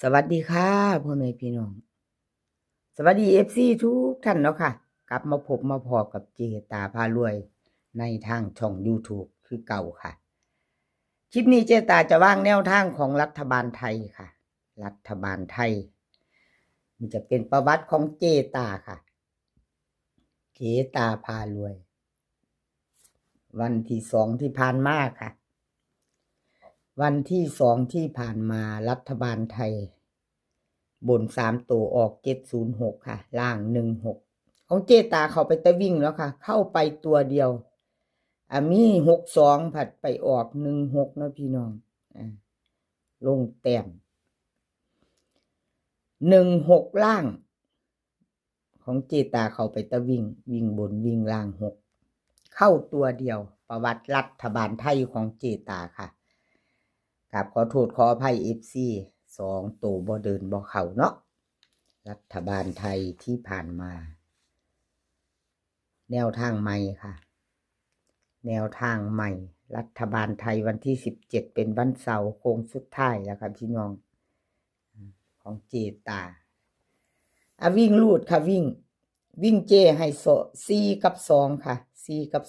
สวัสดีค่ะพ่อแม่พี่น้องสวัสดีFCทุกท่านเนาะค่ะกลับมาพบมาพอกับเจตาพารวยในทางช่อง YouTube คือเก่าค่ะคลิปนี้เจตาจะวางแนวทางของรัฐบาลไทยค่ะรัฐบาลไทยมันจะเป็นประวัติของเจตาค่ะเจตาพารวยวันที่2ที่ผ่านมาค่ะวันที่2ที่ผ่านมารัฐบาลไทยบน3ตัวออก706ค่ะล่าง16ของเจตาเข้าไปตะวิ่งแล้วค่ะเข้าไปตัวเดียวมี62ผัดไปออก16เนาะพี่น้องลงแต้ม16ล่างของเจตาเข้าไปตะวิ่งบนวิ่งล่าง6เข้าตัวเดียวประวัติรัฐบาลไทยของเจตาค่ะกับขอโทษขออภัย FC 2ตัวบ่เดินบ่เข้าเนาะรัฐบาลไทยที่ผ่านมาแนวทางใหม่ค่ะแนวทางใหม่รัฐบาลไทยวันที่17เป็นวันเสาร์โค้งสุดท้ายแล้วครับพี่น้องของเจตาวิ่งลูดค่ะวิ่งเจให้4กับ2ค่ะ4กับ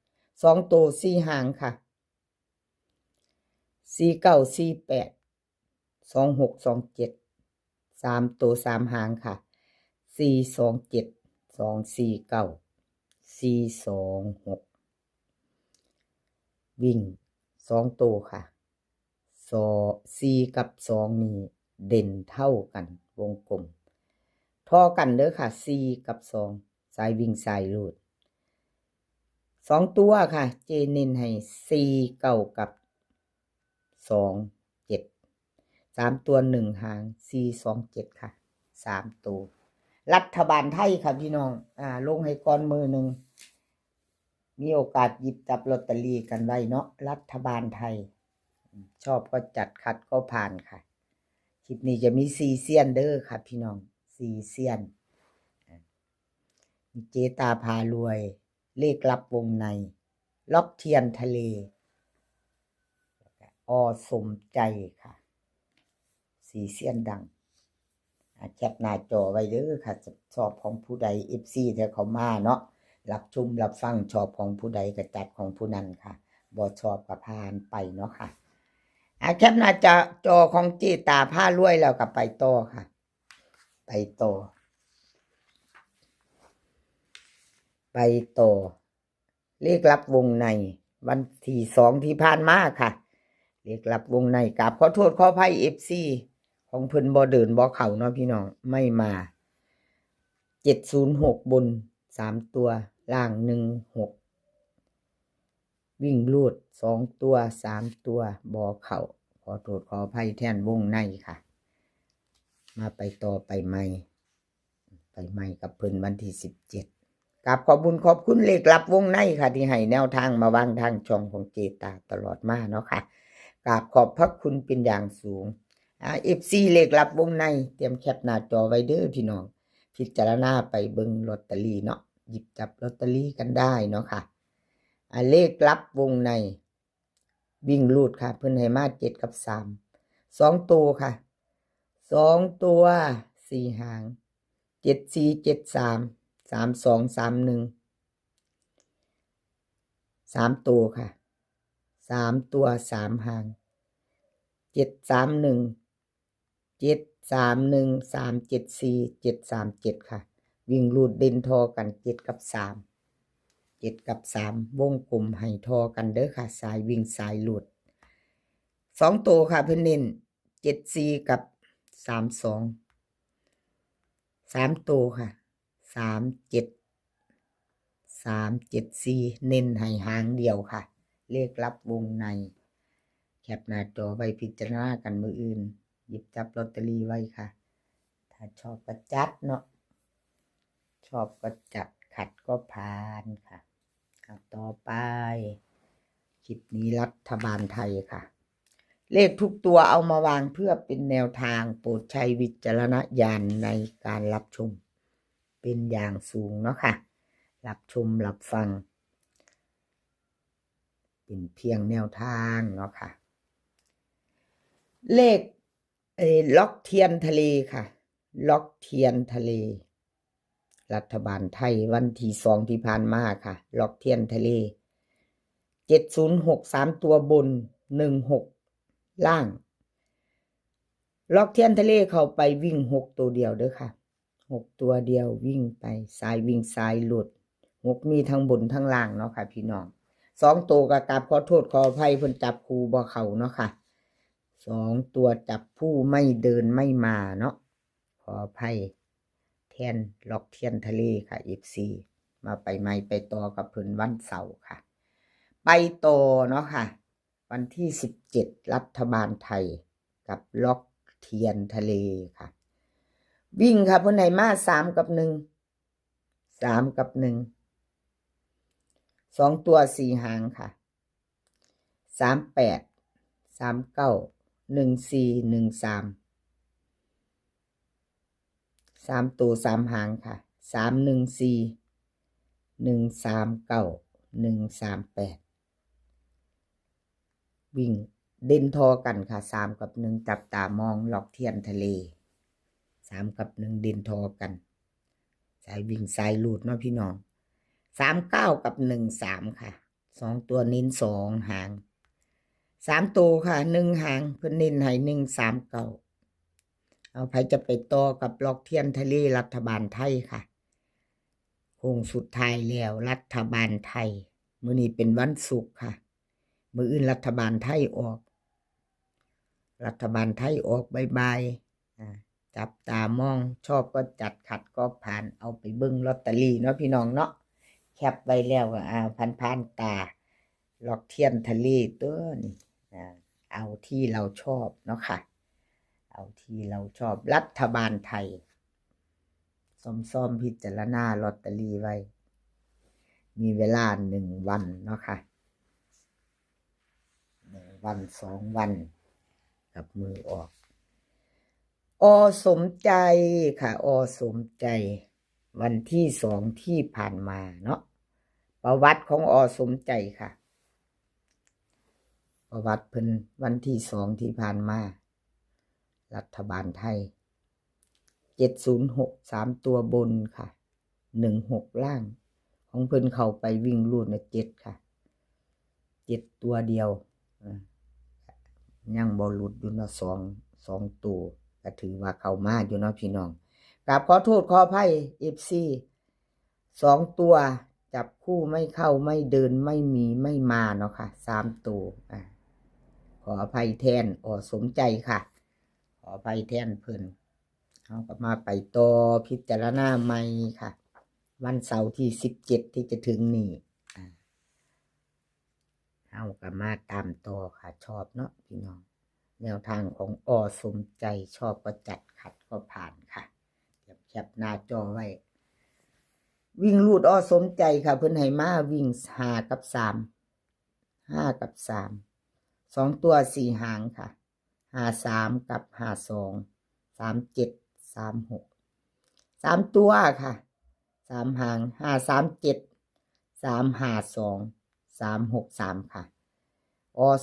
2ตัว4หางค่ะ49 48 26 27 3ตัว3หางค่ะ427 249 426วิ่ง2ตัวค่ะ4กับ2นี่เด่นเท่ากันวงกลมทอกันเด้อค่ะ4กับ2สายวิ่งสายรูด2ตัวค่ะเจเน้นให้4 9กับ2 7 3ตัว1หาง4 2 7ค่ะ3ตัวรัฐบาลไทยค่ะพี่น้องลงให้ก่อนมือหนึ่งมีโอกาสหยิบจับลอตเตอรี่กันไว้เนาะรัฐบาลไทยชอบก็จัดคัดก็ผ่านค่ะคลิปนี้จะมี4เซียนเด้อค่ะพี่น้อง4เซียนเจตาพารวยเลขลับวงในล็อกเทียนทะเลอสมใจค่ะ4เซียนดังแคปหน้าจอไว้เด้อค่ะชอบของผู้ใด FC ที่เขามาเนาะรับชมรับฟังชอบของผู้ใดก็จัดของผู้นั้นค่ะบ่ชอบก็ผ่านไปเนาะค่ะแคปหน้าจอของเจตาพารวยแล้วก็ไปต่อค่ะไปต่อเลขลับวงในวันที่2ที่ผ่านมาค่ะเลขลับวงในกับขอโทษขออภัย FC ของเพิ่นบ่เดินบ่เข้าเนาะพี่น้องไม่มา706บน3ตัวล่าง16วิ่งลูด2ตัว3ตัวบ่เข้าขอโทษขออภัยแทนวงในค่ะมาไปต่อไปใหม่กับเพิ่นวันที่17กับขอบคุณเลขลับวงในค่ะที่ให้แนวทางมาวางทางช่องของเจตาตลอดมาเนาะค่ะกับขอบพระคุณเป็นอย่างสูงFC เลขลับวงในเตรียมแคปหน้าจอไว้เด้อพี่น้องพิจารณาไปเบิ่งลอตเตอรี่เนาะหยิบจับลอตเตอรี่กันได้เนาะค่ะเลขลับวงในวิ่งลูดค่ะเพิ่นให้มา7กับ3 2ตัวค่ะ2ตัว4หาง7 4 7 3 3 2 3 1 3ตัวค่ะ3ตัว3หาง7 3 1 7 3 1 3 7 4 7 3 7ค่ะวิ่งรูดเด่นทอกัน7กับ3 7กับ3วงกลมให้ทอกันเด้อค่ะสายวิ่งสายหลุด2ตัวค่ะเพิ่นเน้น7 4กับ3 2 3ตัวค่ะ3 7 3 7 4เน้นให้หางเดียวค่ะเลขลับวงในแคปหน้าจอไว้พิจารณากันมื้ออื่นหยิบจับลอตเตอรี่ไว้ค่ะถ้าชอบก็จัดเนาะชอบก็จัดขัดก็ผ่านค่ะต่อไปคลิปนี้รัฐบาลไทยค่ะเลขทุกตัวเอามาวางเพื่อเป็นแนวทางโปรดใช้วิจารณญาณในการรับชมเป็นอย่างสูงเนาะค่ะรับชมรับฟังเป็นเพียงแนวทางเนาะค่ะเลข ล็อกเทียนทะเลค่ะ ล็อกเทียนทะเล รัฐบาลไทยวันที่2ที่ผ่านมาค่ะ ล็อกเทียนทะเล706 3ตัวบน16ล่าง ล็อกเทียนทะเลเข้าไปวิ่ง6ตัวเดียวเด้อค่ะ6ตัวเดียววิ่งไปซ้ายวิ่งซ้ายหลุด6มีทั้งบนทั้งล่างเนาะค่ะพี่น้อง2ตัวก็กราบขอโทษขออภัยเพิ่นจับคู่บ่เข้าเนาะค่ะ2ตัวจับผู้ไม่เดินไม่มาเนาะขออภัยแทนล็อกเทียนทะเลค่ะ FC มาไปใหม่ไปต่อกับเพิ่นวันเสาร์ค่ะไปต่อเนาะค่ะวันที่17รัฐบาลไทยกับล็อกเทียนทะเลค่ะวิ่งค่ะเพิ่นให้มา3กับ1 3กับ1 2ตัว4หางค่ะ38 39 14 13 3ตัว3หางค่ะ314 139 138วิ่งเด่นทอกันค่ะ3กับ1จับตามองล็อกเทียนทะเล3กับ1เด่นทอกันสายวิ่งสายลูดเนาะพี่น้อง39กับ13ค่ะ2ตัวเน้น2หาง3ตัวค่ะ1หางเพิ่นเน้นให้139เอาไผจะไปต่อกับล็อกเทียนทะเลรัฐบาลไทยค่ะโค้งสุดท้ายแล้วรัฐบาลไทยมื้อนี้เป็นวันศุกร์ค่ะมื้ออื่นรัฐบาลไทยออกรัฐบาลไทยออกบ่ายๆจับตามองชอบก็จัดขัดก็ผ่านเอาไปเบิ่งลอตเตอรี่เนาะพี่น้องเนาะแคปไว้แล้วก็ผ่านตาล็อกเทียนทะเลตัวนี้เอาที่เราชอบเนาะค่ะเอาที่เราชอบรัฐบาลไทยซ่อมพิจารณาลอตเตอรี่ไว้มีเวลา1วันเนาะค่ะ1วัน2วันกับมือออกสมใจค่ะสมใจวันที่2ที่ผ่านมาเนาะประวัติของสมใจค่ะประวัติเพิ่นวันที่2ที่ผ่านมารัฐบาลไทย706 3ตัวบนค่ะ16ล่างของเพิ่นเข้าไปวิ่งรูดนะ7ค่ะ7ตัวเดียวยังบ่หลุดอยู่เนาะ2ตัวก็ถือว่าเข้ามาอยู่เนาะพี่น้องกราบขอโทษขออภัย FC 2ตัวจับคู่ไม่เข้าไม่เดินไม่มีไม่มาเนาะค่ะ3ตัวขออภัยแทนสมใจค่ะขออภัยแทนเพิ่นเอากลับมาไปต่อพิจารณาใหม่ค่ะวันเสาร์ที่17ที่จะถึงนี้เอากลับมาตามต่อค่ะชอบเนาะพี่น้องแนวทางของสมใจชอบก็จัดขัดก็ผ่านค่ะแคปหน้าจอไว้วิ่งรูดสมใจค่ะเพิ่นให้มาวิ่ง5กับ3 5กับ3 2ตัว4หางค่ะ53กับ52 37 36 3ตัวค่ะ3หาง537 352 363ค่ะ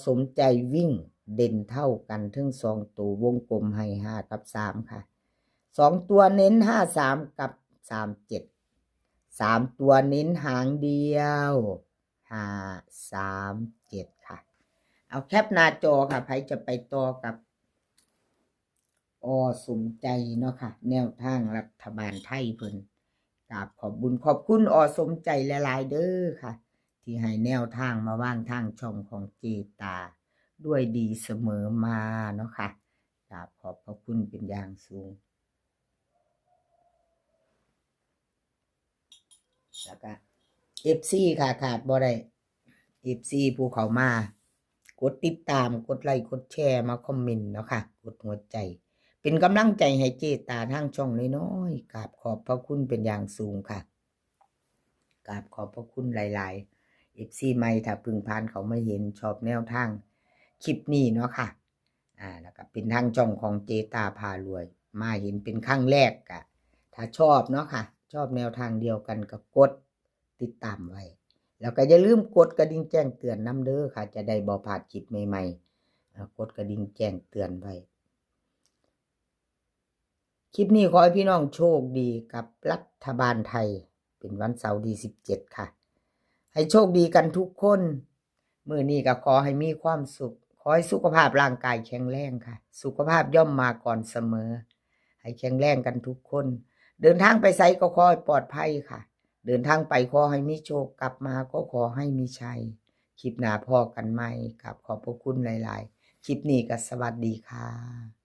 สมใจวิ่งเด่นเท่ากันทั้ง2ตัววงกลมให้5กับ3ค่ะ2ตัวเน้น53กับ37 3ตัวเน้นหางเดียว537ค่ะเอาแคปหน้าจอค่ะใครจะไปต่อกับสมใจเนาะค่ะแนวทางรัฐบาลไทยเพิ่นกราบขอบบุญขอบคุณสมใจหลายๆเด้อค่ะที่ให้แนวทางมาว่างทางช่องของเจตาด้วยดีเสมอมาเนาะค่ะกราบขอบพระคุณเป็นอย่างสูงแล้วก็ FC ค่ะขาดบ่ได้ FC ผู้เขามากดติดตามกดไลค์กดแชร์มาคอมเมนต์เนาะค่ะกดหัวใจเป็นกำลังใจให้เจตาทางช่องน้อยๆกราบขอบพระคุณเป็นอย่างสูงค่ะกราบขอบพระคุณหลายๆ FC ใหม่ถ้าเพิ่งผ่านเขาไม่เห็นชอบแนวทางคลิปนี้เนาะค่ะแล้วก็เป็นทางช่องของเจตาพารวยมาเห็นเป็นครั้งแรกก็ถ้าชอบเนาะค่ะชอบแนวทางเดียวกันก็กดติดตามไว้แล้วก็อย่าลืมกดกระดิ่งแจ้งเตือนนำเด้อค่ะจะได้บ่พลาดคลิปใหม่ๆกดกระดิ่งแจ้งเตือนไว้ คลิปนี้ขอให้พี่น้องโชคดีกับรัฐบาลไทยเป็นวันเสาร์ที่17ค่ะให้โชคดีกันทุกคนมื้อนี้ก็ขอให้มีความสุขขอให้สุขภาพร่างกายแข็งแรงค่ะสุขภาพย่อมมาก่อนเสมอให้แข็งแรงกันทุกคนเดินทางไปไสก็ขอให้ปลอดภัยค่ะเดินทางไปขอให้มีโชคกลับมาก็ขอให้มีชัยคลิปหน้าพอกันใหม่กับขอบพระคุณหลายๆคลิปนี้ก็สวัสดีค่ะ